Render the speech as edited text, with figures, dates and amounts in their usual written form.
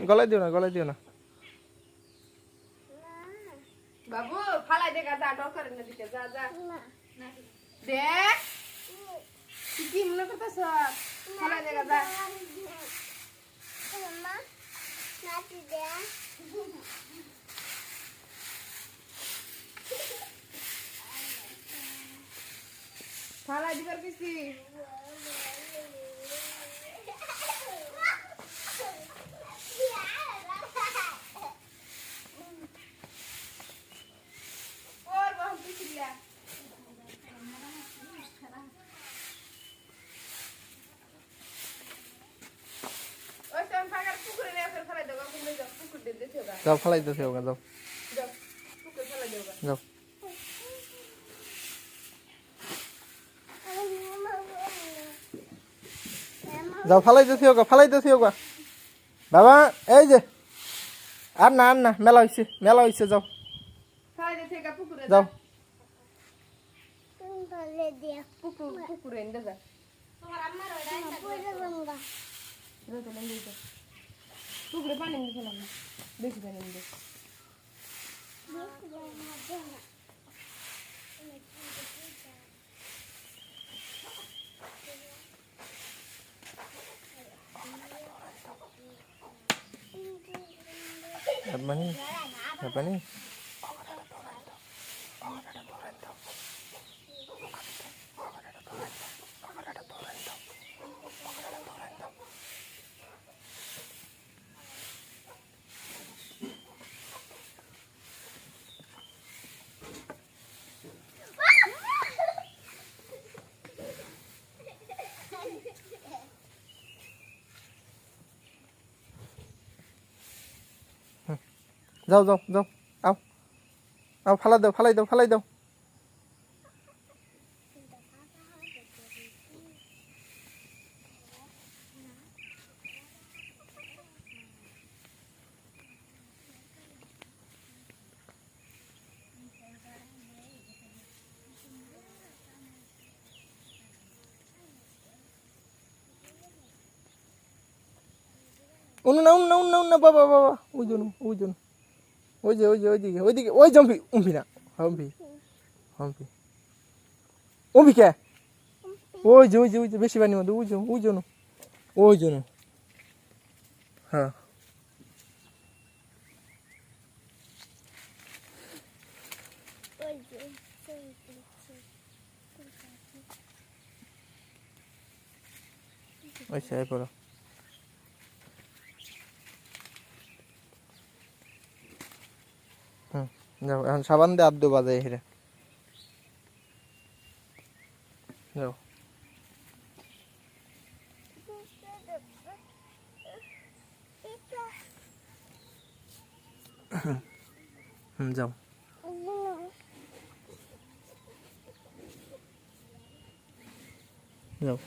গলায় দিও না, গলায় দিও না। বাবু ফালাই দে গা, যা ডর করে না দিতে, যা যা দেখ কি মনে করতেছ, ফালাই দে গা, যা ফালাই দিবার কিছু ওর বহু কিছু দিয়া ওই তো ফাগার পুকুরে নিয়ে ফালাই দেবো, পুকুরে যাও, পুকুর দিয়ে দিতে হবে, যাও ফালাই দিতে হোক, যাও যাও পুকুরে ফালাই দেবো। যাও। যাও ফালাই দিতে হোক, ফালাই দিতে হোক বাবা। এই যে আর না, আর না, মেলা হয়েছে, মেলা হয়েছে, যাও ফালাই দিতে গা, পুকুরে যাও। পুকুরে এনে যা, পুকুরে পানি নিতে না, বেশি পানি নিতে মানে মানে যাও যাও যাও, আও আও, ফালাই দাও, ফালাই দাও, ফালাই দাও। উনু না, উনু না, উনু না, উনু না, বাবা বাবা, ওই জন্য, ওই জন্য, ওই যে, ওই যে, ওইদিকে, ওইদিকে, ওই জম্পি, উম্পি না, হম্পি, হম্পি, উম্পি কে, ওই যে, ওই যে, ওই যে, বেশি পানির মধ্যে, ওই যে, ওই জন্য, ওই জন্য, হ্যাঁ। আচ্ছা, এই পড়ো। যাও, এখন সাবান দিয়ে আদ্য বাজাই হেরে যাও। যাও যাও।